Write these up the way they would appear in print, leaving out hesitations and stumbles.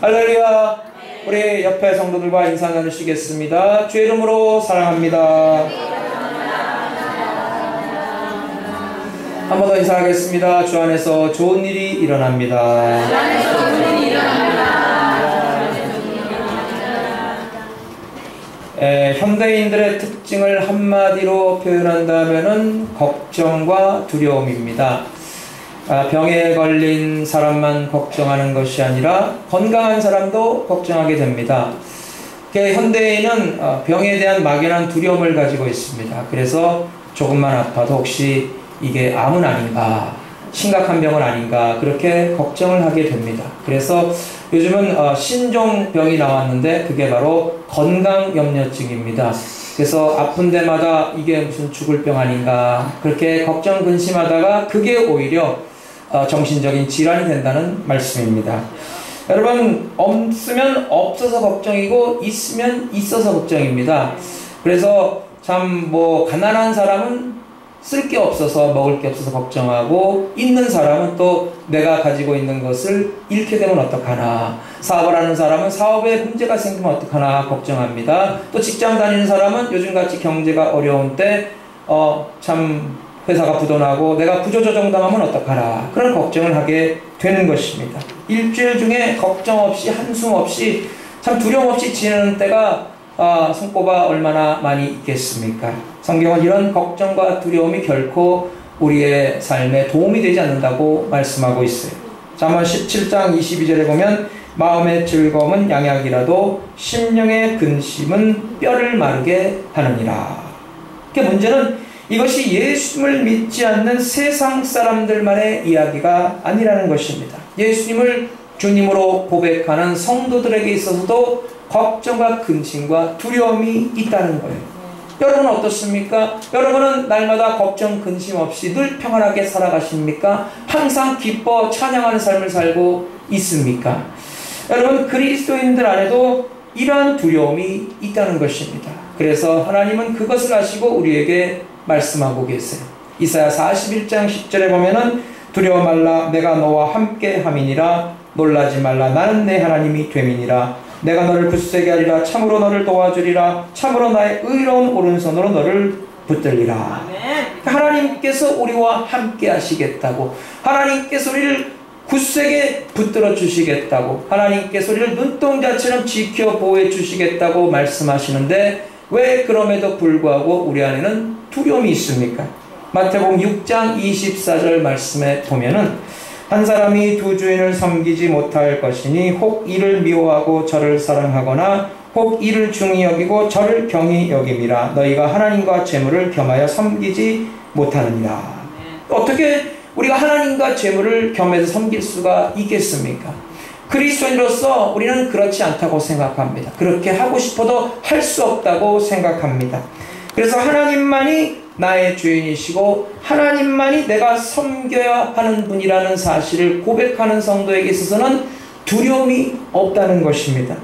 할렐루야. 우리 옆에 성도들과 인사 나누시겠습니다. 주의 이름으로 사랑합니다. 한 번 더 인사하겠습니다. 주 안에서 좋은 일이 일어납니다. 현대인들의 특징을 한마디로 표현한다면 걱정과 두려움입니다. 병에 걸린 사람만 걱정하는 것이 아니라 건강한 사람도 걱정하게 됩니다. 현대인은 병에 대한 막연한 두려움을 가지고 있습니다. 그래서 조금만 아파도 혹시 이게 암은 아닌가, 심각한 병은 아닌가, 그렇게 걱정을 하게 됩니다. 그래서 요즘은 신종병이 나왔는데 그게 바로 건강염려증입니다. 그래서 아픈 데마다 이게 무슨 죽을 병 아닌가, 그렇게 걱정 근심하다가 그게 오히려 정신적인 질환이 된다는 말씀입니다. 여러분, 없으면 없어서 걱정이고 있으면 있어서 걱정입니다. 그래서 참 가난한 사람은 쓸 게 없어서, 먹을 게 없어서 걱정하고, 있는 사람은 또 내가 가지고 있는 것을 잃게 되면 어떡하나, 사업을 하는 사람은 사업에 문제가 생기면 어떡하나 걱정합니다. 또 직장 다니는 사람은 요즘같이 경제가 어려운 때 참 회사가 부도나고 내가 구조조정당하면 어떡하나, 그런 걱정을 하게 되는 것입니다. 일주일 중에 걱정 없이, 한숨 없이, 참 두려움 없이 지내는 때가 손꼽아 얼마나 많이 있겠습니까? 성경은 이런 걱정과 두려움이 결코 우리의 삶에 도움이 되지 않는다고 말씀하고 있어요. 잠언 17장 22절에 보면 마음의 즐거움은 양약이라도 심령의 근심은 뼈를 마르게 하느니라. 문제는 이것이 예수님을 믿지 않는 세상 사람들만의 이야기가 아니라는 것입니다. 예수님을 주님으로 고백하는 성도들에게 있어서도 걱정과 근심과 두려움이 있다는 거예요. 여러분은 어떻습니까? 여러분은 날마다 걱정 근심 없이 늘 평안하게 살아가십니까? 항상 기뻐 찬양하는 삶을 살고 있습니까? 여러분, 그리스도인들 안에도 이러한 두려움이 있다는 것입니다. 그래서 하나님은 그것을 아시고 우리에게 말씀하고 계세요. 이사야 41장 10절에 보면은 두려워 말라, 내가 너와 함께 함이니라. 놀라지 말라, 나는 내 하나님이 됨이니라. 내가 너를 굳세게 하리라. 참으로 너를 도와주리라. 참으로 나의 의로운 오른손으로 너를 붙들리라. 하나님께서 우리와 함께 하시겠다고, 하나님께서 우리를 굳세게 붙들어 주시겠다고, 하나님께서 우리를 눈동자처럼 지켜 보호해 주시겠다고 말씀하시는데 왜 그럼에도 불구하고 우리 안에는 두려움이 있습니까? 마태복음 6장 24절 말씀에 보면은 한 사람이 두 주인을 섬기지 못할 것이니 혹 이를 미워하고 저를 사랑하거나 혹 이를 중히 여기고 저를 경히 여김이라. 너희가 하나님과 재물을 겸하여 섬기지 못하느니라. 어떻게 우리가 하나님과 재물을 겸해서 섬길 수가 있겠습니까? 그리스도인으로서 우리는 그렇지 않다고 생각합니다. 그렇게 하고 싶어도 할 수 없다고 생각합니다. 그래서 하나님만이 나의 주인이시고 하나님만이 내가 섬겨야 하는 분이라는 사실을 고백하는 성도에게 있어서는 두려움이 없다는 것입니다.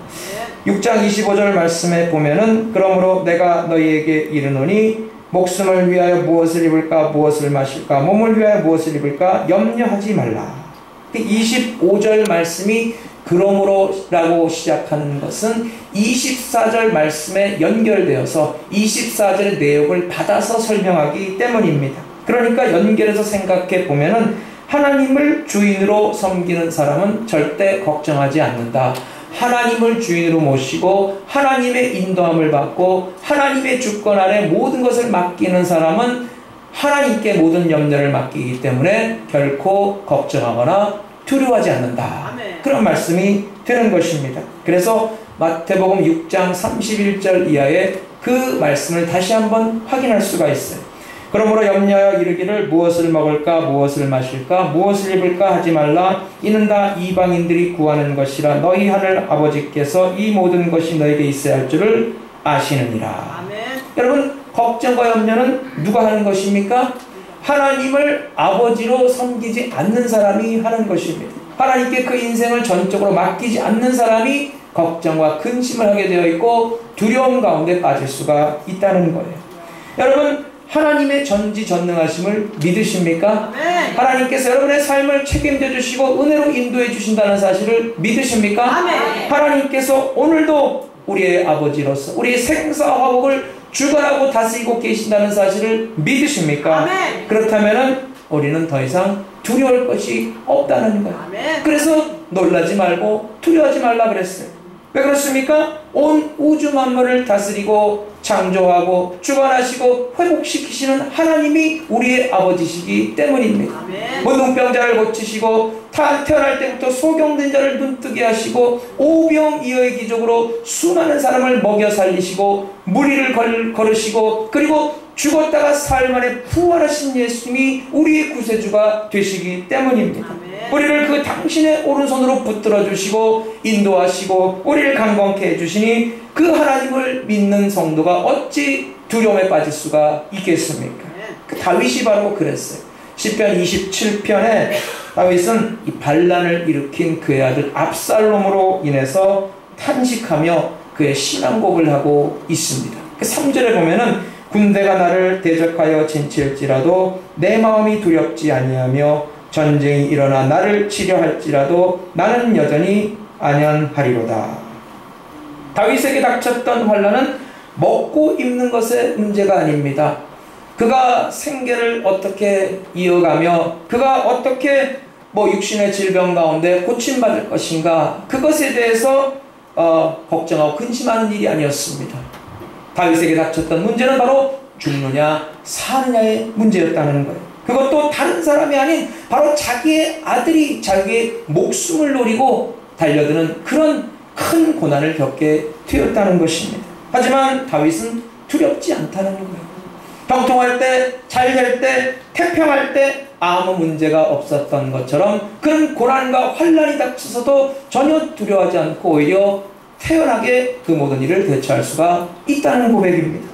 6장 25절 말씀에 보면은 그러므로 내가 너희에게 이르노니 목숨을 위하여 무엇을 입을까 무엇을 마실까 몸을 위하여 무엇을 입을까 염려하지 말라. 25절 말씀이 그러므로 라고 시작하는 것은 24절 말씀에 연결되어서 24절의 내용을 받아서 설명하기 때문입니다. 그러니까 연결해서 생각해 보면은 하나님을 주인으로 섬기는 사람은 절대 걱정하지 않는다. 하나님을 주인으로 모시고 하나님의 인도함을 받고 하나님의 주권 아래 모든 것을 맡기는 사람은 하나님께 모든 염려를 맡기기 때문에 결코 걱정하거나 두려워하지 않는다. 아멘. 그런 말씀이 되는 것입니다. 그래서 마태복음 6장 31절 이하에 그 말씀을 다시 한번 확인할 수가 있어요. 그러므로 염려하여 이르기를 무엇을 먹을까 무엇을 마실까 무엇을 입을까 하지 말라. 이는 다 이방인들이 구하는 것이라. 너희 하늘 아버지께서 이 모든 것이 너에게 있어야 할 줄을 아시느니라. 아멘. 여러분, 걱정과 염려는 누가 하는 것입니까? 하나님을 아버지로 섬기지 않는 사람이 하는 것입니다. 하나님께 그 인생을 전적으로 맡기지 않는 사람이 걱정과 근심을 하게 되어 있고 두려움 가운데 빠질 수가 있다는 거예요. 여러분, 하나님의 전지전능하심을 믿으십니까? 아멘. 하나님께서 여러분의 삶을 책임져 주시고 은혜로 인도해 주신다는 사실을 믿으십니까? 아멘. 하나님께서 오늘도 우리의 아버지로서 우리의 생사화복을 주관하고 다스리고 계신다는 사실을 믿으십니까? 아멘. 그렇다면 우리는 더 이상 두려울 것이 없다는 거예요. 아멘. 그래서 놀라지 말고 두려워하지 말라 그랬어요. 왜 그렇습니까? 온 우주 만물을 다스리고 창조하고 주관하시고 회복시키시는 하나님이 우리의 아버지시기 때문입니다. 아멘. 문둥병자를 고치시고 태어날 때부터 소경된 자를 눈뜨게 하시고 오병이어의 기적으로 수많은 사람을 먹여 살리시고 무리를 걸으시고 그리고 죽었다가 사흘 만에 부활하신 예수님이 우리의 구세주가 되시기 때문입니다. 아멘. 우리를 그 당신의 오른손으로 붙들어 주시고 인도하시고 우리를 강건케 해주시니 그 하나님을 믿는 성도가 어찌 두려움에 빠질 수가 있겠습니까? 그 다윗이 바로 그랬어요. 시편 27편에 다윗은 이 반란을 일으킨 그의 아들 압살롬으로 인해서 탄식하며 그의 신앙곡을 하고 있습니다. 그 3절에 보면은 군대가 나를 대적하여 진칠지라도 내 마음이 두렵지 아니하며 전쟁이 일어나 나를 치려할지라도 나는 여전히 안연하리로다. 다윗에게 닥쳤던 환난은 먹고 입는 것의 문제가 아닙니다. 그가 생계를 어떻게 이어가며 그가 어떻게 육신의 질병 가운데 고침받을 것인가 그것에 대해서 걱정하고 근심하는 일이 아니었습니다. 다윗에게 닥쳤던 문제는 바로 죽느냐 사느냐의 문제였다는 거예요. 그것도 다른 사람이 아닌 바로 자기의 아들이 자기의 목숨을 노리고 달려드는 그런 큰 고난을 겪게 되었다는 것입니다. 하지만 다윗은 두렵지 않다는 거예요. 병통할 때, 잘 될 때, 태평할 때 아무 문제가 없었던 것처럼 그런 고난과 환난이 닥쳐서도 전혀 두려워하지 않고 오히려 태연하게 그 모든 일을 대처할 수가 있다는 고백입니다.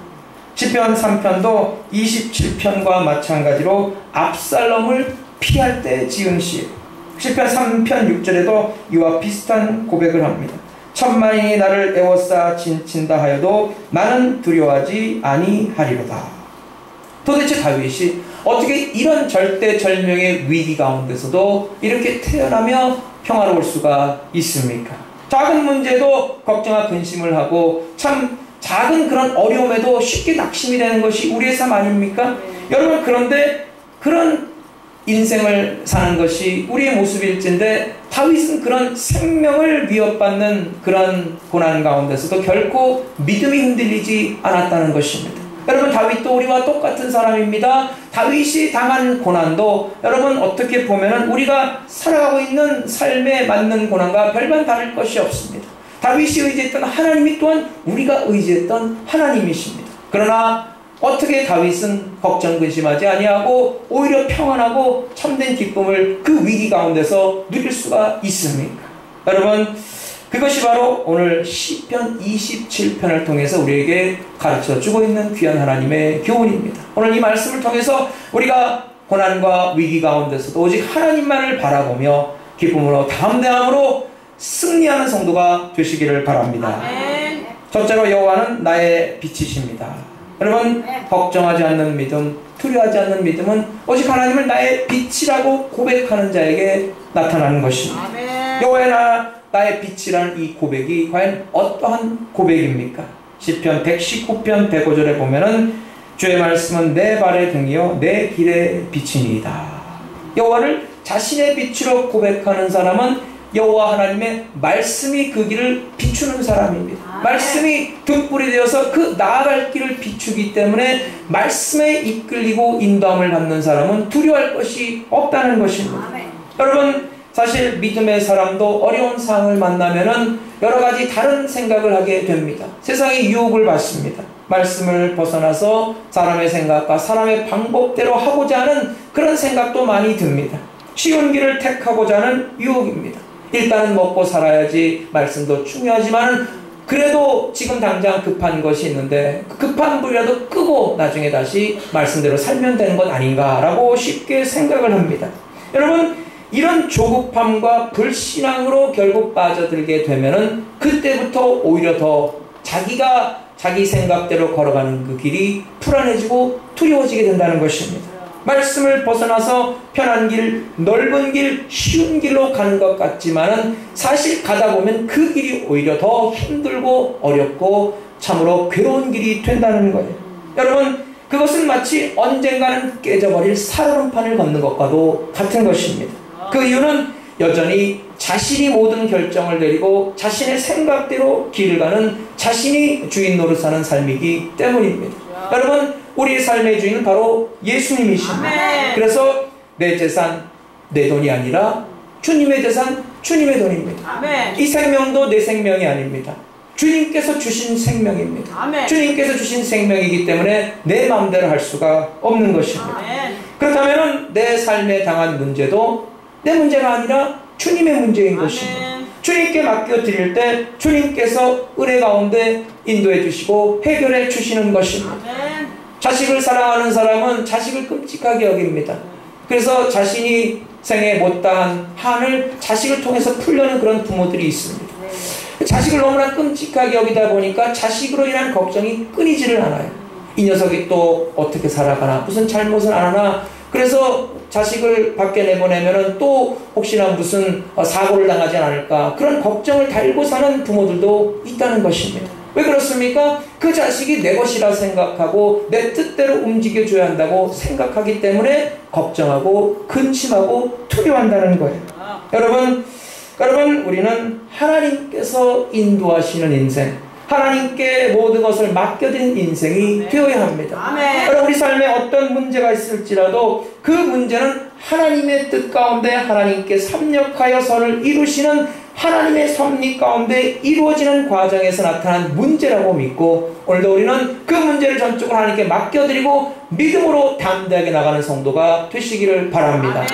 시편 3편도 27편과 마찬가지로 압살롬을 피할 때 지은 시예요. 시편 3편 6절에도 이와 비슷한 고백을 합니다. 천만인이 나를 에워싸 진친다 하여도 나는 두려워하지 아니하리로다. 도대체 다윗이 어떻게 이런 절대절명의 위기 가운데서도 이렇게 태어나며 평화로울 수가 있습니까? 작은 문제도 걱정과 근심을 하고 참 작은 그런 어려움에도 쉽게 낙심이 되는 것이 우리의 삶 아닙니까? 여러분, 그런데 그런 인생을 사는 것이 우리의 모습일진데 다윗은 그런 생명을 위협받는 그런 고난 가운데서도 결코 믿음이 흔들리지 않았다는 것입니다. 여러분, 다윗도 우리와 똑같은 사람입니다. 다윗이 당한 고난도 여러분 어떻게 보면 우리가 살아가고 있는 삶에 맞는 고난과 별반 다를 것이 없습니다. 다윗이 의지했던 하나님이 또한 우리가 의지했던 하나님이십니다. 그러나 어떻게 다윗은 걱정 근심하지 아니하고 오히려 평안하고 참된 기쁨을 그 위기 가운데서 누릴 수가 있습니까? 여러분, 그것이 바로 오늘 시편 27편을 통해서 우리에게 가르쳐주고 있는 귀한 하나님의 교훈입니다. 오늘 이 말씀을 통해서 우리가 고난과 위기 가운데서도 오직 하나님만을 바라보며 기쁨으로 담대함으로 승리하는 성도가 되시기를 바랍니다. 아멘. 첫째로 여호와는 나의 빛이십니다. 여러분, 걱정하지 않는 믿음, 두려워하지 않는 믿음은 오직 하나님을 나의 빛이라고 고백하는 자에게 나타나는 것입니다. 아멘. 여호와나 나의 빛이라는 이 고백이 과연 어떠한 고백입니까? 시편 119편 105절에 보면은 주의 말씀은 내 발의 등이요 내 길의 빛이니이다. 여호와를 자신의 빛으로 고백하는 사람은 여호와 하나님의 말씀이 그 길을 비추는 사람입니다. 말씀이 등불이 되어서 그 나아갈 길을 비추기 때문에 말씀에 이끌리고 인도함을 받는 사람은 두려워할 것이 없다는 것입니다. 여러분, 사실 믿음의 사람도 어려운 상황을 만나면은 여러 가지 다른 생각을 하게 됩니다. 세상의 유혹을 받습니다. 말씀을 벗어나서 사람의 생각과 사람의 방법대로 하고자 하는 그런 생각도 많이 듭니다. 쉬운 길을 택하고자 하는 유혹입니다. 일단은 먹고 살아야지 말씀도 중요하지만 그래도 지금 당장 급한 것이 있는데 그 급한 불이라도 끄고 나중에 다시 말씀대로 살면 되는 것 아닌가라고 쉽게 생각을 합니다. 여러분, 이런 조급함과 불신앙으로 결국 빠져들게 되면은 그때부터 오히려 더 자기가 자기 생각대로 걸어가는 그 길이 불안해지고 두려워지게 된다는 것입니다. 말씀을 벗어나서 편한 길, 넓은 길, 쉬운 길로 가는 것 같지만은 사실 가다 보면 그 길이 오히려 더 힘들고 어렵고 참으로 괴로운 길이 된다는 거예요. 여러분, 그것은 마치 언젠가는 깨져버릴 살얼음판을 걷는 것과도 같은 것입니다. 그 이유는 여전히 자신이 모든 결정을 내리고 자신의 생각대로 길을 가는 자신이 주인 노릇하는 삶이기 때문입니다. 여러분, 우리의 삶의 주인은 바로 예수님이십니다. 아멘. 그래서 내 재산, 내 돈이 아니라 주님의 재산, 주님의 돈입니다. 아멘. 이 생명도 내 생명이 아닙니다. 주님께서 주신 생명입니다. 아멘. 주님께서 주신 생명이기 때문에 내 마음대로 할 수가 없는 것입니다. 아멘. 그렇다면 내 삶에 당한 문제도 내 문제가 아니라 주님의 문제인 것입니다. 주님께 맡겨드릴 때 주님께서 은혜 가운데 인도해 주시고 해결해 주시는 것입니다. 아멘. 자식을 사랑하는 사람은 자식을 끔찍하게 여깁니다. 그래서 자신이 생에 못다한 한을 자식을 통해서 풀려는 그런 부모들이 있습니다. 자식을 너무나 끔찍하게 여기다 보니까 자식으로 인한 걱정이 끊이지를 않아요. 이 녀석이 또 어떻게 살아가나, 무슨 잘못을 안 하나. 그래서 자식을 밖에 내보내면은 또 혹시나 무슨 사고를 당하지 않을까, 그런 걱정을 달고 사는 부모들도 있다는 것입니다. 왜 그렇습니까? 그 자식이 내 것이라 생각하고 내 뜻대로 움직여줘야 한다고 생각하기 때문에 걱정하고 근심하고 두려워한다는 거예요. 여러분, 우리는 하나님께서 인도하시는 인생, 하나님께 모든 것을 맡겨드린 인생이 되어야 합니다. 아멘. 여러분, 우리 삶에 어떤 문제가 있을지라도 그 문제는 하나님의 뜻 가운데 하나님께 섭력하여 선을 이루시는 하나님의 섭리 가운데 이루어지는 과정에서 나타난 문제라고 믿고, 오늘도 우리는 그 문제를 전적으로 하나님께 맡겨드리고 믿음으로 담대하게 나가는 성도가 되시기를 바랍니다.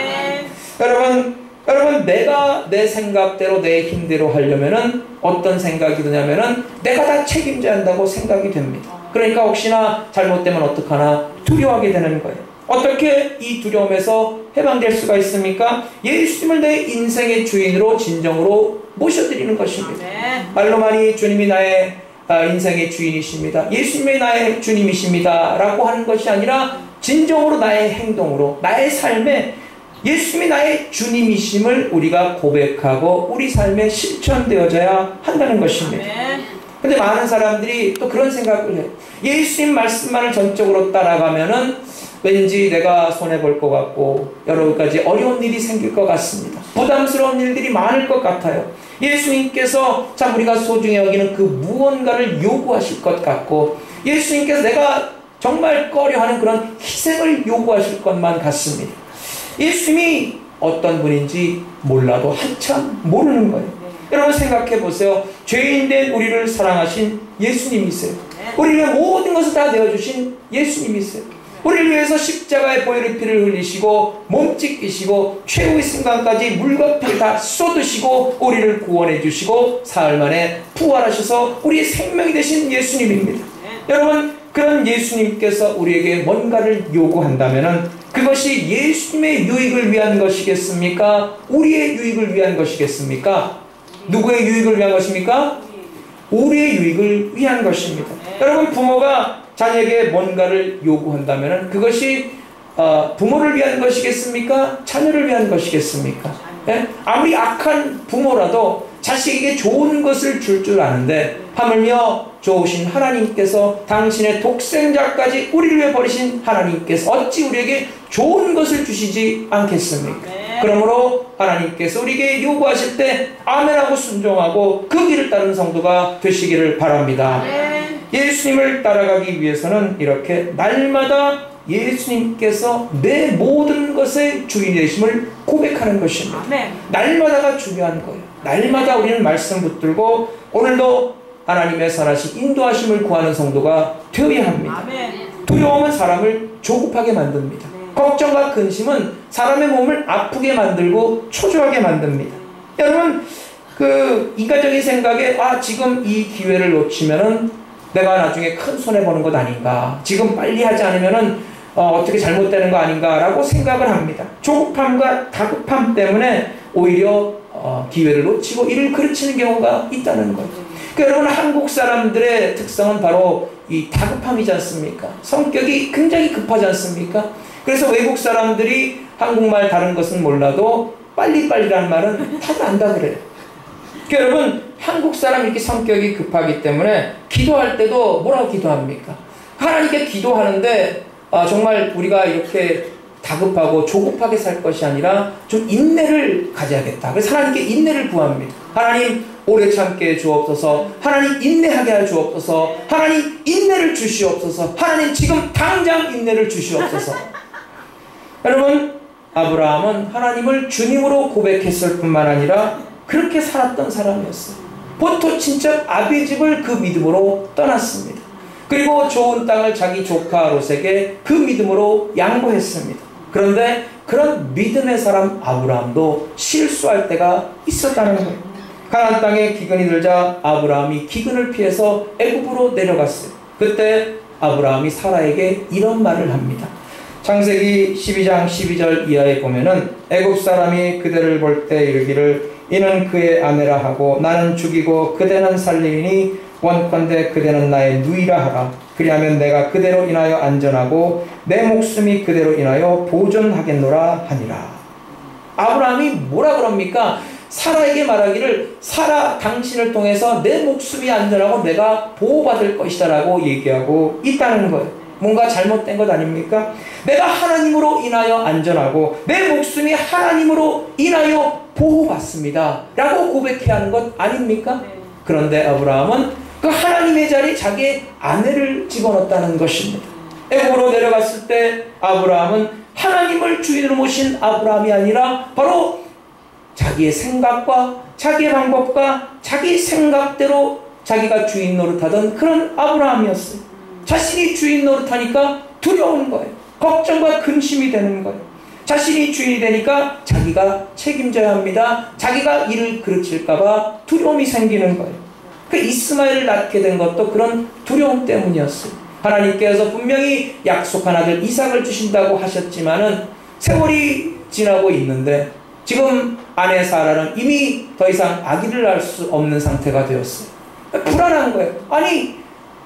여러분, 내가 내 생각대로 내 힘대로 하려면은 어떤 생각이 드냐면은 내가 다 책임져야 한다고 생각이 됩니다. 그러니까 혹시나 잘못되면 어떡하나 두려워하게 되는 거예요. 어떻게 이 두려움에서 해방될 수가 있습니까? 예수님을 내 인생의 주인으로 진정으로 모셔드리는 것입니다. 말로만이 주님이 나의 인생의 주인이십니다, 예수님이 나의 주님이십니다 라고 하는 것이 아니라 진정으로 나의 행동으로, 나의 삶에 예수님이 나의 주님이심을 우리가 고백하고 우리 삶에 실천되어져야 한다는 것입니다. 근데 많은 사람들이 또 그런 생각을 해요. 예수님 말씀만을 전적으로 따라가면은 왠지 내가 손해볼 것 같고 여러 가지 어려운 일이 생길 것 같습니다. 부담스러운 일들이 많을 것 같아요. 예수님께서 참 우리가 소중히 여기는 그 무언가를 요구하실 것 같고, 예수님께서 내가 정말 꺼려하는 그런 희생을 요구하실 것만 같습니다. 예수님이 어떤 분인지 몰라도 한참 모르는 거예요. 여러분, 생각해 보세요. 죄인된 우리를 사랑하신 예수님이세요. 우리를 위해 모든 것을 다 내어주신 예수님이세요. 우리를 위해서 십자가의 보혈의 피를 흘리시고 몸 찢기시고 최후의 순간까지 물과 피를 다 쏟으시고 우리를 구원해 주시고 사흘 만에 부활하셔서 우리의 생명이 되신 예수님입니다. 여러분, 그런 예수님께서 우리에게 뭔가를 요구한다면 그것이 예수님의 유익을 위한 것이겠습니까? 우리의 유익을 위한 것이겠습니까? 누구의 유익을 위한 것입니까? 우리의 유익을 위한 것입니다. 여러분, 부모가 자녀에게 뭔가를 요구한다면 그것이 부모를 위한 것이겠습니까? 자녀를 위한 것이겠습니까? 네? 아무리 악한 부모라도 자식에게 좋은 것을 줄 아는데 하물며 좋으신 하나님께서 당신의 독생자까지 우리를 위해 버리신 하나님께서 어찌 우리에게 좋은 것을 주시지 않겠습니까? 그러므로 하나님께서 우리에게 요구하실 때 아멘하고 순종하고 그 길을 따르는 성도가 되시기를 바랍니다. 예수님을 따라가기 위해서는 이렇게 날마다 예수님께서 내 모든 것의 주인이 되심을 고백하는 것입니다. 날마다가 중요한 거예요. 날마다 우리는 말씀 붙들고 오늘도 하나님의 선하신 인도하심을 구하는 성도가 되어야 합니다. 두려움은 사람을 조급하게 만듭니다. 걱정과 근심은 사람의 몸을 아프게 만들고 초조하게 만듭니다. 여러분, 그 인간적인 생각에 지금 이 기회를 놓치면은 내가 나중에 큰 손해보는 것 아닌가, 지금 빨리 하지 않으면은 어떻게 잘못되는 거 아닌가 라고 생각을 합니다. 조급함과 다급함 때문에 오히려 기회를 놓치고 이를 그르치는 경우가 있다는 거예요. 여러분, 한국 사람들의 특성은 바로 이 다급함이지 않습니까? 성격이 굉장히 급하지 않습니까? 그래서 외국 사람들이 한국말 다른 것은 몰라도 빨리빨리라는 말은 다들 안다 그래요. 여러분, 한국 사람 이렇게 성격이 급하기 때문에 기도할 때도 뭐라고 기도합니까? 하나님께 기도하는데 정말 우리가 이렇게 다급하고 조급하게 살 것이 아니라 좀 인내를 가져야겠다. 그래서 하나님께 인내를 구합니다. 하나님, 오래 참게 주옵소서. 하나님, 인내하게 하여 주옵소서. 하나님, 인내를 주시옵소서. 하나님, 지금 당장 인내를 주시옵소서. 여러분, 아브라함은 하나님을 주님으로 고백했을 뿐만 아니라 그렇게 살았던 사람이었어요. 보통 친척 아비의 집을 그 믿음으로 떠났습니다. 그리고 좋은 땅을 자기 조카 롯에게 그 믿음으로 양보했습니다. 그런데 그런 믿음의 사람 아브라함도 실수할 때가 있었다는 거예요. 가나안 땅에 기근이 들자 아브라함이 기근을 피해서 애굽으로 내려갔어요. 그때 아브라함이 사라에게 이런 말을 합니다. 창세기 12장 12절 이하에 보면은 애굽 사람이 그대를 볼 때 이르기를 이는 그의 아내라 하고 나는 죽이고 그대는 살리니 원컨대 그대는 나의 누이라 하라. 그리하면 내가 그대로 인하여 안전하고 내 목숨이 그대로 인하여 보존하겠노라 하니라. 아브라함이 뭐라 그럽니까? 사라에게 말하기를 사라, 당신을 통해서 내 목숨이 안전하고 내가 보호받을 것이다 라고 얘기하고 있다는 거예요. 뭔가 잘못된 것 아닙니까? 내가 하나님으로 인하여 안전하고 내 목숨이 하나님으로 인하여 보호받습니다 라고 고백해야 하는 것 아닙니까? 그런데 아브라함은 그 하나님의 자리에 자기의 아내를 집어넣었다는 것입니다. 애굽으로 내려갔을 때 아브라함은 하나님을 주인으로 모신 아브라함이 아니라 바로 자기의 생각과 자기의 방법과 자기 생각대로 자기가 주인 노릇하던 그런 아브라함이었어요. 자신이 주인 노릇하니까 두려운 거예요. 걱정과 근심이 되는 거예요. 자신이 주인이 되니까 자기가 책임져야 합니다. 자기가 일을 그르칠까봐 두려움이 생기는 거예요. 그 이스마엘을 낳게 된 것도 그런 두려움 때문이었어요. 하나님께서 분명히 약속한 아들 이삭을 주신다고 하셨지만은 세월이 지나고 있는데 지금 아내 사라는 이미 더 이상 아기를 낳을 수 없는 상태가 되었어요. 불안한 거예요. 아니,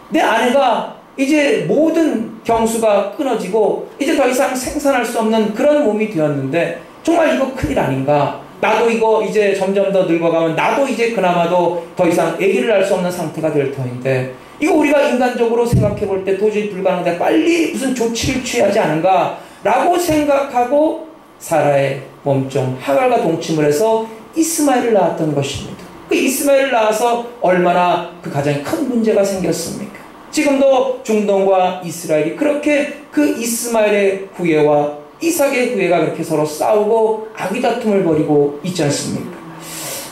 내 아내가 이제 모든 경수가 끊어지고 이제 더 이상 생산할 수 없는 그런 몸이 되었는데 정말 이거 큰일 아닌가? 나도 이거 이제 점점 더 늙어가면 나도 이제 그나마도 더 이상 아기를 낳을 수 없는 상태가 될 터인데 이거 우리가 인간적으로 생각해 볼 때 도저히 불가능한데 빨리 무슨 조치를 취하지 않은가? 라고 생각하고 사라의 몸종 하갈과 동침을 해서 이스마엘을 낳았던 것입니다. 그 이스마엘을 낳아서 얼마나 그 가정에 큰 문제가 생겼습니까? 지금도 중동과 이스라엘이 그렇게 그 이스마엘의 후예와 이삭의 후예가 그렇게 서로 싸우고 아기다툼을 벌이고 있지 않습니까?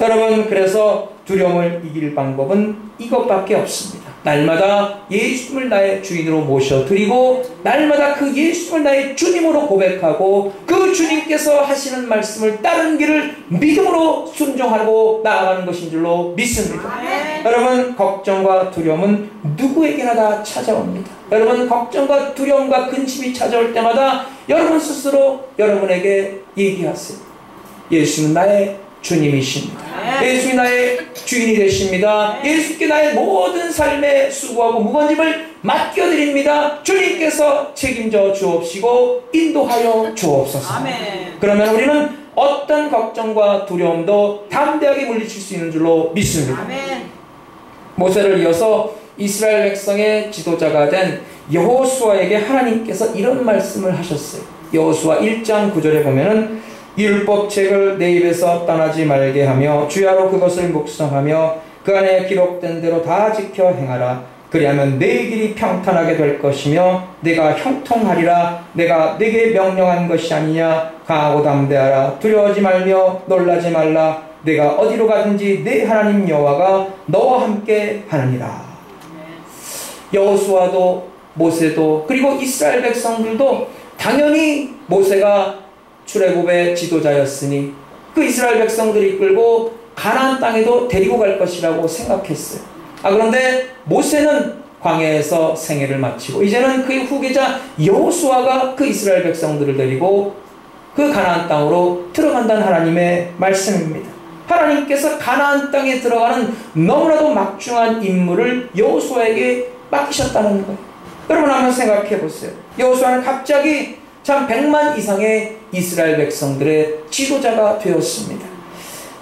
여러분, 그래서 두려움을 이길 방법은 이것밖에 없습니다. 날마다 예수님을 나의 주인으로 모셔드리고 날마다 그 예수님을 나의 주님으로 고백하고 그 주님께서 하시는 말씀을 따르는 길을 믿음으로 순종하고 나아가는 것인 줄로 믿습니다. 여러분, 걱정과 두려움은 누구에게나 다 찾아옵니다. 여러분, 걱정과 두려움과 근심이 찾아올 때마다 여러분 스스로 여러분에게 얘기하세요. 예수는 나의 주님이십니다. 예수님이 나의 주인이 되십니다. 예수께 나의 모든 삶의 수고하고 무거운 짐을 맡겨드립니다. 주님께서 책임져 주옵시고 인도하여 주옵소서. 아멘. 그러면 우리는 어떤 걱정과 두려움도 담대하게 물리칠 수 있는 줄로 믿습니다. 아멘. 모세를 이어서 이스라엘 백성의 지도자가 된 여호수아에게 하나님께서 이런 말씀을 하셨어요. 여호수아 1장 9절에 보면은 이 율법책을 내 입에서 떠나지 말게 하며 주야로 그것을 묵상하며 그 안에 기록된 대로 다 지켜 행하라. 그리하면 내 길이 평탄하게 될 것이며 내가 형통하리라. 내가 내게 명령한 것이 아니냐. 강하고 담대하라. 두려워하지 말며 놀라지 말라. 내가 어디로 가든지 내 하나님 여호와가 너와 함께 하느니라. 여호수아도 모세도 그리고 이스라엘 백성들도 당연히 모세가 출애굽의 지도자였으니 그 이스라엘 백성들이 이끌고 가나안 땅에도 데리고 갈 것이라고 생각했어요. 그런데 모세는 광야에서 생애를 마치고 이제는 그의 후계자 여호수아가 그 이스라엘 백성들을 데리고 그 가나안 땅으로 들어간다는 하나님의 말씀입니다. 하나님께서 가나안 땅에 들어가는 너무나도 막중한 임무를 여호수아에게 맡기셨다는 거예요. 여러분 한번 생각해 보세요. 여호수아는 갑자기 참 100만 이상의 이스라엘 백성들의 지도자가 되었습니다.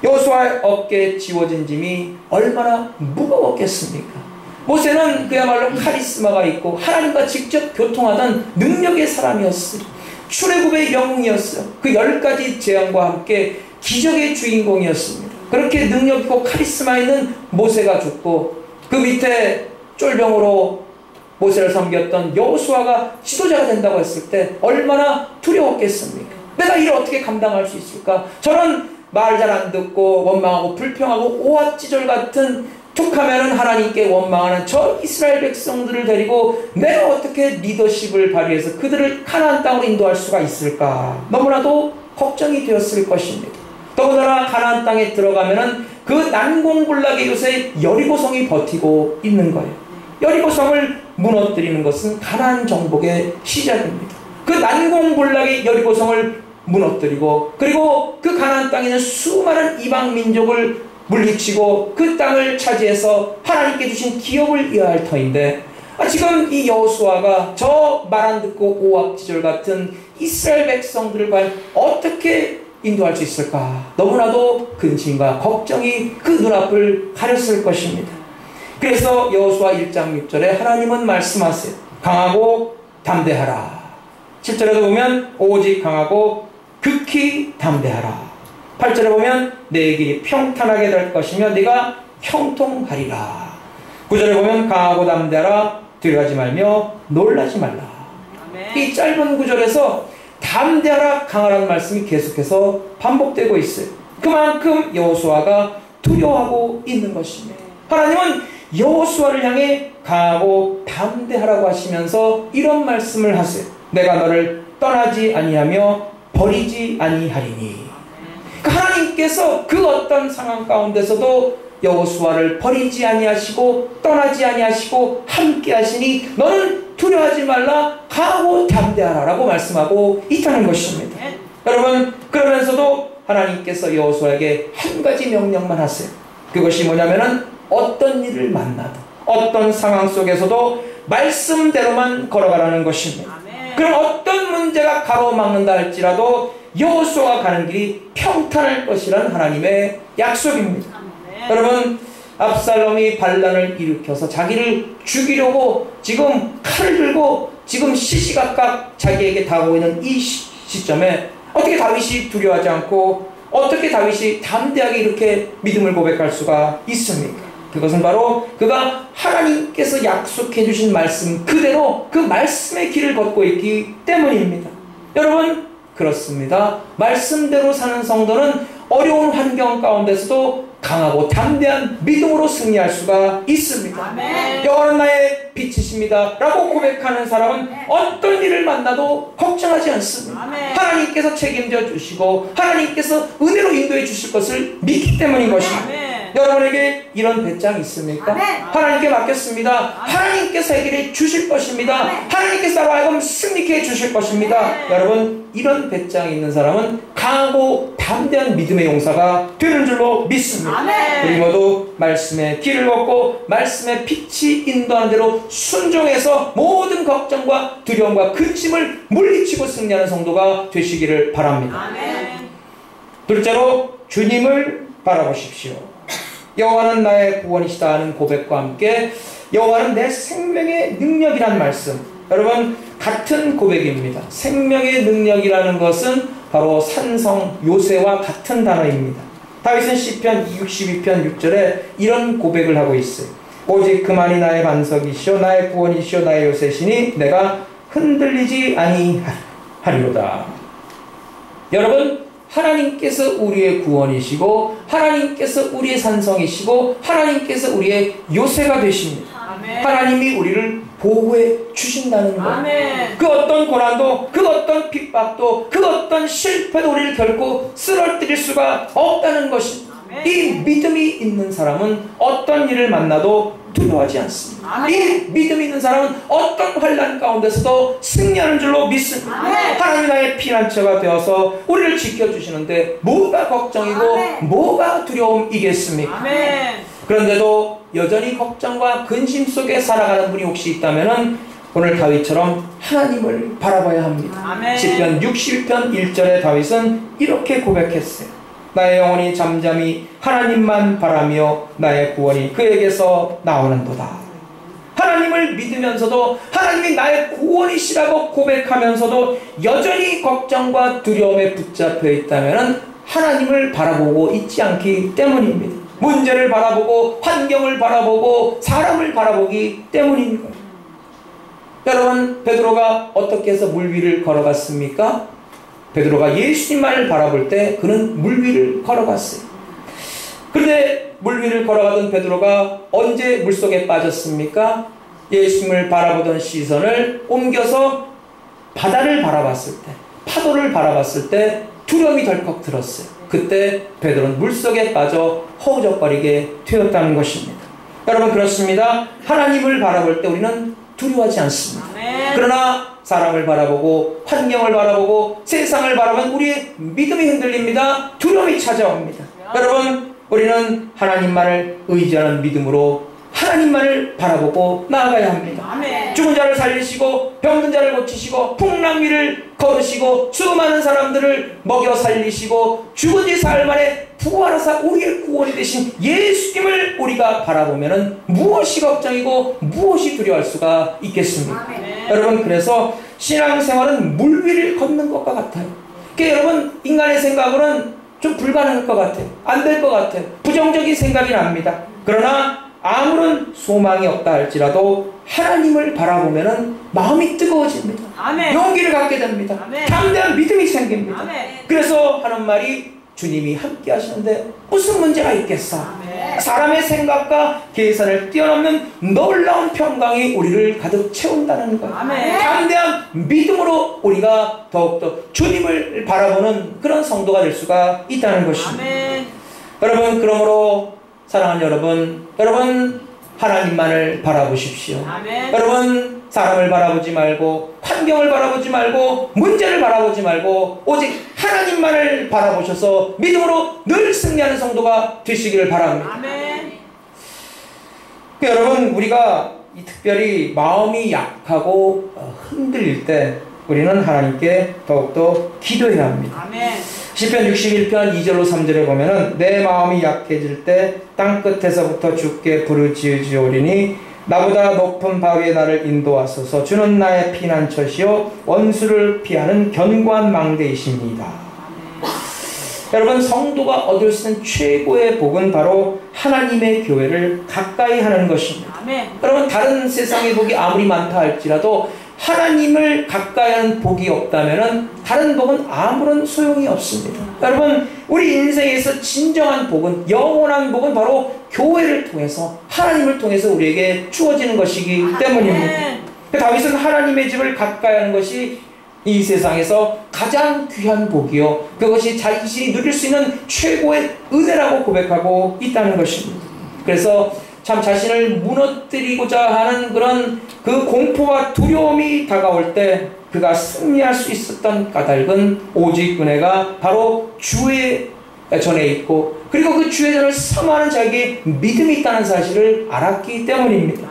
여호수아의 어깨에 지워진 짐이 얼마나 무거웠겠습니까? 모세는 그야말로 카리스마가 있고 하나님과 직접 교통하던 능력의 사람이었어요. 출애굽의 영웅이었어요. 그 10가지 재앙과 함께 기적의 주인공이었습니다. 그렇게 능력 있고 카리스마 있는 모세가 죽고 그 밑에 쫄병으로 모세를 섬겼던 여호수아가 지도자가 된다고 했을 때 얼마나 두려웠겠습니까? 내가 이를 어떻게 감당할 수 있을까? 저런 말 잘 안 듣고 원망하고 불평하고 오합지졸 같은 툭하면은 하나님께 원망하는 저 이스라엘 백성들을 데리고 내가 어떻게 리더십을 발휘해서 그들을 가나안 땅으로 인도할 수가 있을까? 너무나도 걱정이 되었을 것입니다. 더군다나 가나안 땅에 들어가면은 그 난공불락의 요새 여리고성이 버티고 있는 거예요. 여리고성을 무너뜨리는 것은 가나안 정복의 시작입니다. 그 난공불락의 여리고성을 무너뜨리고 그리고 그 가나안 땅에 있는 수많은 이방 민족을 물리치고 그 땅을 차지해서 하나님께 주신 기업을 이어할 터인데 지금 이 여호수아가 저 말 안 듣고 오합지졸 같은 이스라엘 백성들을 과연 어떻게 인도할 수 있을까? 너무나도 근심과 걱정이 그 눈앞을 가렸을 것입니다. 그래서 여호수아 1장 6절에 하나님은 말씀하세요. 강하고 담대하라. 7절에도 보면 오직 강하고 극히 담대하라. 8절에 보면 내 길이 평탄하게 될 것이며 네가 형통하리라. 9절에 보면 강하고 담대하라. 두려워하지 말며 놀라지 말라. 아멘. 이 짧은 구절에서 담대하라 강하라는 말씀이 계속해서 반복되고 있어요. 그만큼 여호수아가 두려워하고 있는 것입니다. 하나님은 여호수아를 향해 강하고 담대하라고 하시면서 이런 말씀을 하세요. 내가 너를 떠나지 아니하며 버리지 아니하리니. 하나님께서 그 어떤 상황 가운데서도 여호수아를 버리지 아니하시고 떠나지 아니하시고 함께 하시니 너는 두려워하지 말라 강하고 담대하라 라고 말씀하고 있다는 것입니다. 여러분 그러면서도 하나님께서 여호수아에게 한 가지 명령만 하세요. 그것이 뭐냐면은 어떤 일을 만나도 어떤 상황 속에서도 말씀대로만 걸어가라는 것입니다. 그럼 어떤 문제가 가로막는다 할지라도 여호수아가 가는 길이 평탄할 것이라는 하나님의 약속입니다. 여러분 압살롬이 반란을 일으켜서 자기를 죽이려고 지금 칼을 들고 지금 시시각각 자기에게 다가오고 있는 이 시점에 어떻게 다윗이 두려워하지 않고 어떻게 다윗이 담대하게 이렇게 믿음을 고백할 수가 있습니까? 그것은 바로 그가 하나님께서 약속해 주신 말씀 그대로 그 말씀의 길을 걷고 있기 때문입니다. 여러분 그렇습니다. 말씀대로 사는 성도는 어려운 환경 가운데서도 강하고 담대한 믿음으로 승리할 수가 있습니다. 아멘. 여호와는 나의 빛이십니다 라고 고백하는 사람은 어떤 일을 만나도 걱정하지 않습니다. 아멘. 하나님께서 책임져 주시고 하나님께서 은혜로 인도해 주실 것을 믿기 때문인 것입니다. 아멘. 여러분에게 이런 배짱이 있습니까? 아멘. 하나님께 맡겼습니다. 아멘. 하나님께서 해결해 주실 것입니다. 아멘. 하나님께서 나로 하여금 승리케 해 주실 것입니다. 아멘. 여러분 이런 배짱이 있는 사람은 강하고 담대한 믿음의 용사가 되는 줄로 믿습니다. 아멘. 우리 모두 말씀의 길을 걷고 말씀의 빛이 인도하는 대로 순종해서 모든 걱정과 두려움과 근심을 물리치고 승리하는 성도가 되시기를 바랍니다. 아멘. 둘째로 주님을 바라보십시오. 여호와는 나의 구원이시다 하는 고백과 함께 여호와는 내 생명의 능력이란 말씀. 여러분 같은 고백입니다. 생명의 능력이라는 것은 바로 산성 요새와 같은 단어입니다. 다윗은 시편 62편 6절에 이런 고백을 하고 있어요. 오직 그만이 나의 반석이시오 나의 구원이시오 나의 요새시니 내가 흔들리지 아니하리로다. 여러분 하나님께서 우리의 구원이시고 하나님께서 우리의 산성이시고 하나님께서 우리의 요새가 되십니다. 아멘. 하나님이 우리를 보호해 주신다는 것. 아멘. 그 어떤 고난도 그 어떤 핍박도 그 어떤 실패도 우리를 결코 쓰러뜨릴 수가 없다는 것입니다. 아멘. 이 믿음이 있는 사람은 어떤 일을 만나도 두려워하지 않습니다. 이 믿음 있는 사람은 어떤 환난 가운데서도 승리하는 줄로 믿습니다. 하나님 나의 피난처가 되어서 우리를 지켜주시는데 뭐가 걱정이고 뭐가 두려움이겠습니까? 그런데도 여전히 걱정과 근심 속에 살아가는 분이 혹시 있다면 오늘 다윗처럼 하나님을 바라봐야 합니다. 시편 61편 1절에 다윗은 이렇게 고백했어요. 나의 영혼이 잠잠히 하나님만 바라며 나의 구원이 그에게서 나오는도다. 하나님을 믿으면서도 하나님이 나의 구원이시라고 고백하면서도 여전히 걱정과 두려움에 붙잡혀 있다면 하나님을 바라보고 있지 않기 때문입니다. 문제를 바라보고 환경을 바라보고 사람을 바라보기 때문입니다. 여러분, 베드로가 어떻게 해서 물 위를 걸어갔습니까? 베드로가 예수님만을 바라볼 때 그는 물 위를 걸어갔어요. 그런데 물 위를 걸어가던 베드로가 언제 물속에 빠졌습니까? 예수님을 바라보던 시선을 옮겨서 바다를 바라봤을 때, 파도를 바라봤을 때 두려움이 덜컥 들었어요. 그때 베드로는 물속에 빠져 허우적거리게 되었다는 것입니다. 여러분, 그렇습니다. 하나님을 바라볼 때 우리는 두려워하지 않습니다. 그러나 사람을 바라보고 환경을 바라보고 세상을 바라보면 우리의 믿음이 흔들립니다. 두려움이 찾아옵니다. 여러분, 우리는 하나님만을 의지하는 믿음으로 하나님만을 바라보고 나아가야 합니다. 죽은 자를 살리시고 병든 자를 고치시고 풍랑 위를 걸으시고 수많은 사람들을 먹여 살리시고 죽은 지 사흘 만에 부활하사 우리의 구원이 되신 예수님을 우리가 바라보면 무엇이 걱정이고 무엇이 두려워할 수가 있겠습니까? 여러분, 그래서 신앙생활은 물 위를 걷는 것과 같아요. 그러니까 여러분, 인간의 생각으로는 좀 불가능할 것 같아요. 안 될 것 같아요. 부정적인 생각이 납니다. 그러나 아무런 소망이 없다 할지라도 하나님을 바라보면 마음이 뜨거워집니다. 용기를 갖게 됩니다. 담대한 믿음이 생깁니다. 그래서 하는 말이 주님이 함께 하시는데 무슨 문제가 있겠어? 사람의 생각과 계산을 뛰어넘는 놀라운 평강이 우리를 가득 채운다는 것. 담대한 믿음으로 우리가 더욱더 주님을 바라보는 그런 성도가 될 수가 있다는 것입니다. 여러분, 그러므로 사랑하는 여러분 하나님만을 바라보십시오. 여러분, 사람을 바라보지 말고 환경을 바라보지 말고 문제를 바라보지 말고 오직 하나님만을 바라보셔서 믿음으로 늘 승리하는 성도가 되시기를 바랍니다. 여러분, 우리가 특별히 마음이 약하고 흔들릴 때 우리는 하나님께 더욱더 기도해야 합니다. 시편 61편 2절로 3절에 보면은 내 마음이 약해질 때 땅끝에서부터 주께 부르짖으오리니 나보다 높은 바위에 나를 인도하소서. 주는 나의 피난처시요 원수를 피하는 견고한 망대이십니다. 여러분, 성도가 얻을 수 있는 최고의 복은 바로 하나님의 교회를 가까이 하는 것입니다. 여러분, 다른 세상의 복이 아무리 많다 할지라도 하나님을 가까이 하는 복이 없다면 다른 복은 아무런 소용이 없습니다. 여러분, 우리 인생에서 진정한 복은, 영원한 복은 바로 교회를 통해서, 하나님을 통해서 우리에게 주어지는 것이기 때문입니다. 다윗은 하나님의 집을 가까이 하는 것이 이 세상에서 가장 귀한 복이요, 그것이 자신이 누릴 수 있는 최고의 은혜라고 고백하고 있다는 것입니다. 그래서 참 자신을 무너뜨리고자 하는 그런 그 공포와 두려움이 다가올 때 그가 승리할 수 있었던 까닭은 오직 은혜가 바로 주의 전에 있고, 그리고 그 주의 전을 사모하는 자에게 믿음이 있다는 사실을 알았기 때문입니다.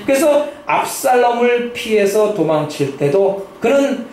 그래서 압살롬을 피해서 도망칠 때도 그는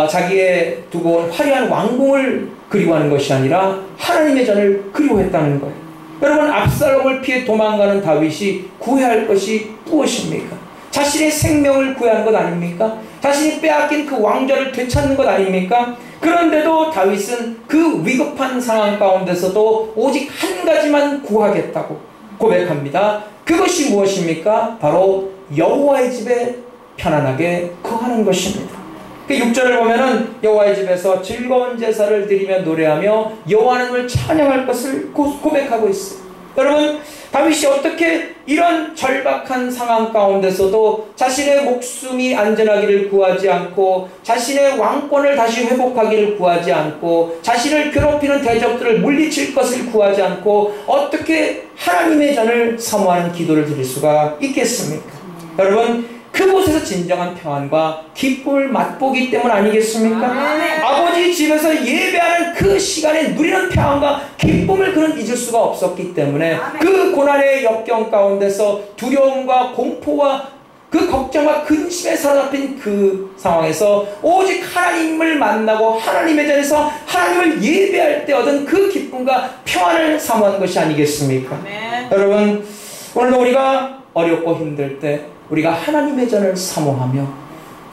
자기의 두고 온 화려한 왕궁을 그리워하는 것이 아니라 하나님의 전을 그리워했다는 거예요. 여러분, 압살롬을 피해 도망가는 다윗이 구해야 할 것이 무엇입니까? 자신의 생명을 구해야 하는 것 아닙니까? 자신이 빼앗긴 그 왕좌를 되찾는 것 아닙니까? 그런데도 다윗은 그 위급한 상황 가운데서도 오직 한 가지만 구하겠다고 고백합니다. 그것이 무엇입니까? 바로 여호와의 집에 편안하게 거하는 것입니다. 6절을 보면은 여호와의 집에서 즐거운 제사를 드리며 노래하며 여호와 하나님을 찬양할 것을 고백하고 있어요. 여러분, 다윗이 어떻게 이런 절박한 상황 가운데서도 자신의 목숨이 안전하기를 구하지 않고 자신의 왕권을 다시 회복하기를 구하지 않고 자신을 괴롭히는 대적들을 물리칠 것을 구하지 않고 어떻게 하나님의 전을 사모하는 기도를 드릴 수가 있겠습니까? 여러분, 그곳에서 진정한 평안과 기쁨을 맛보기 때문 아니겠습니까? 아버지 집에서 예배하는 그 시간에 누리는 평안과 기쁨을 그는 잊을 수가 없었기 때문에 그 고난의 역경 가운데서 두려움과 공포와 그 걱정과 근심에 사로잡힌 그 상황에서 오직 하나님을 만나고 하나님의 전에서 하나님을 예배할 때 얻은 그 기쁨과 평안을 사모하는 것이 아니겠습니까? 여러분, 오늘도 우리가 어렵고 힘들 때 우리가 하나님의 전을 사모하며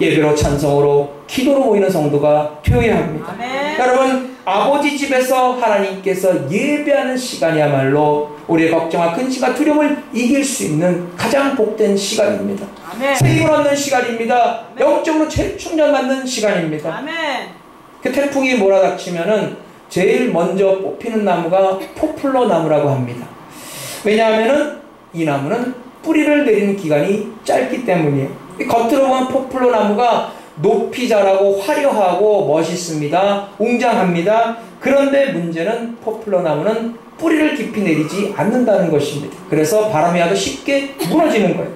예배로 찬송으로 기도로 모이는 성도가 되어야 합니다. 여러분, 아버지 집에서 하나님께서 예배하는 시간이야말로 우리의 걱정과 근심과 두려움을 이길 수 있는 가장 복된 시간입니다. 새 힘을 얻는 시간입니다. 영적으로 재충전받는 시간입니다. 그 태풍이 몰아닥치면은 제일 먼저 뽑히는 나무가 포플러 나무라고 합니다. 왜냐하면은 이 나무는 뿌리를 내리는 기간이 짧기 때문이에요. 겉으로 보면 포플러 나무가 높이 자라고 화려하고 멋있습니다. 웅장합니다. 그런데 문제는 포플러 나무는 뿌리를 깊이 내리지 않는다는 것입니다. 그래서 바람이 와도 쉽게 무너지는 거예요.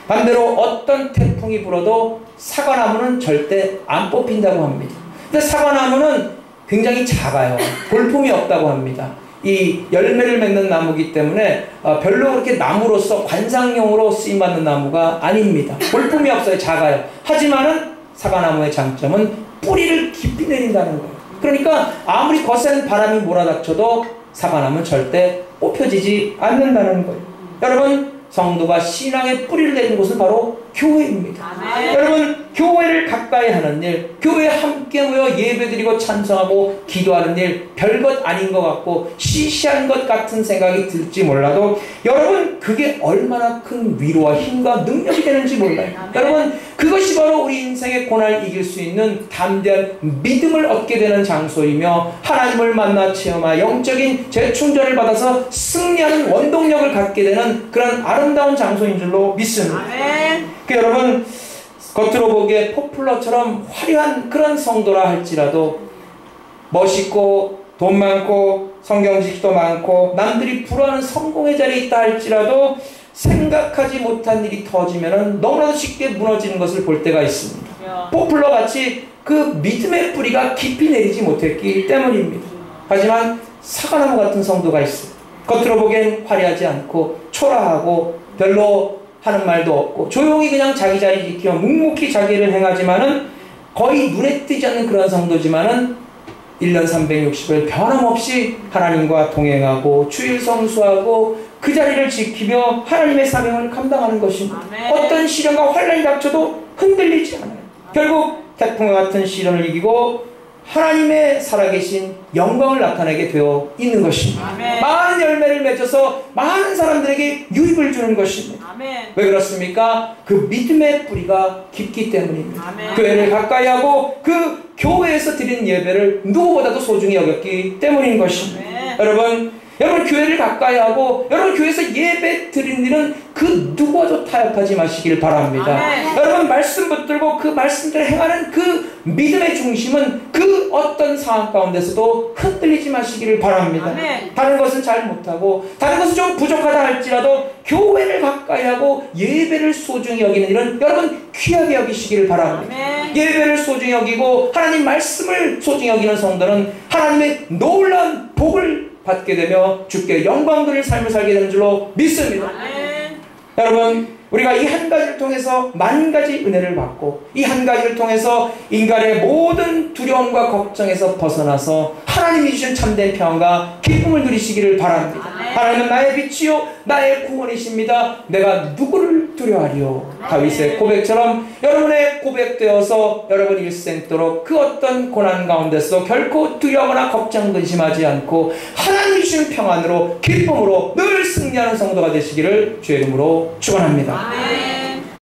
반대로 어떤 태풍이 불어도 사과나무는 절대 안 뽑힌다고 합니다. 근데 사과나무는 굉장히 작아요. 볼품이 없다고 합니다. 이 열매를 맺는 나무이기 때문에 별로 그렇게 나무로서 관상용으로 쓰임받는 나무가 아닙니다. 볼품이 없어요. 작아요. 하지만은 사과나무의 장점은 뿌리를 깊이 내린다는 거예요. 그러니까 아무리 거센 바람이 몰아닥쳐도 사과나무는 절대 뽑혀지지 않는다는 거예요. 여러분, 성도가 신앙의 뿌리를 내린 곳은 바로 교회입니다. 여러분, 교회를 가까이 하는 일, 교회에 함께 모여 예배드리고 찬송하고 기도하는 일, 별것 아닌 것 같고 시시한 것 같은 생각이 들지 몰라도 여러분, 그게 얼마나 큰 위로와 힘과 능력이 되는지 몰라요. 여러분, 그것이 바로 우리 인생의 고난을 이길 수 있는 담대한 믿음을 얻게 되는 장소이며 하나님을 만나 체험하여 영적인 재충전을 받아서 승리하는 원동력을 갖게 되는 그런 아름다운 장소인 줄로 믿습니다. 여러분, 겉으로 보기에 포플러처럼 화려한 그런 성도라 할지라도 멋있고 돈 많고 성경 지식도 많고 남들이 부러워하는 성공의 자리에 있다 할지라도 생각하지 못한 일이 터지면 너무나도 쉽게 무너지는 것을 볼 때가 있습니다. 포플러 같이 그 믿음의 뿌리가 깊이 내리지 못했기 때문입니다. 하지만 사과나무 같은 성도가 있어요. 겉으로 보기엔 화려하지 않고 초라하고 별로 하는 말도 없고 조용히 그냥 자기 자리 지키며 묵묵히 자기를 행하지만은 거의 눈에 띄지 않는 그런 성도지만은 1년 360일 변함없이 하나님과 동행하고 주일 성수하고 그 자리를 지키며 하나님의 사명을 감당하는 것입니다. 어떤 시련과 환난이 닥쳐도 흔들리지 않아요. 결국 태풍과 같은 시련을 이기고 하나님의 살아계신 영광을 나타내게 되어 있는 것입니다. 많은 열매를 맺어서 많은 사람들에게 유익을 주는 것입니다. 왜 그렇습니까? 그 믿음의 뿌리가 깊기 때문입니다. 교회를 가까이 하고 그 교회에서 드린 예배를 누구보다도 소중히 여겼기 때문인 것입니다. 여러분 교회를 가까이 하고 여러분 교회에서 예배 드리는 일은 그 누구와도 타협하지 마시길 바랍니다. 여러분 말씀 붙들고 그 말씀대로 행하는 그 믿음의 중심은 그 어떤 상황 가운데서도 흔들리지 마시기를 바랍니다. 다른 것은 잘 못하고 다른 것은 좀 부족하다 할지라도 교회를 가까이 하고 예배를 소중히 여기는 일은 여러분 귀하게 여기시기를 바랍니다. 예배를 소중히 여기고 하나님 말씀을 소중히 여기는 성도는 하나님의 놀라운 복을 받게 되며 주께 영광 드릴 삶을 살게 되는 줄로 믿습니다. 여러분, 우리가 이 한 가지를 통해서 만 가지 은혜를 받고 이 한 가지를 통해서 인간의 모든 두려움과 걱정에서 벗어나서 하나님이 주신 참된 평안과 기쁨을 누리시기를 바랍니다. 하나님은 나의 빛이요 나의 구원이십니다. 내가 누구를 두려워하리요. 다윗의 고백처럼 여러분의 고백되어서 여러분 일생도록 그 어떤 고난 가운데서 결코 두려워하거나 걱정 근심하지 않고 하나님이 주신 평안으로 기쁨으로 늘 승리하는 성도가 되시기를 주의 이름으로 축원합니다.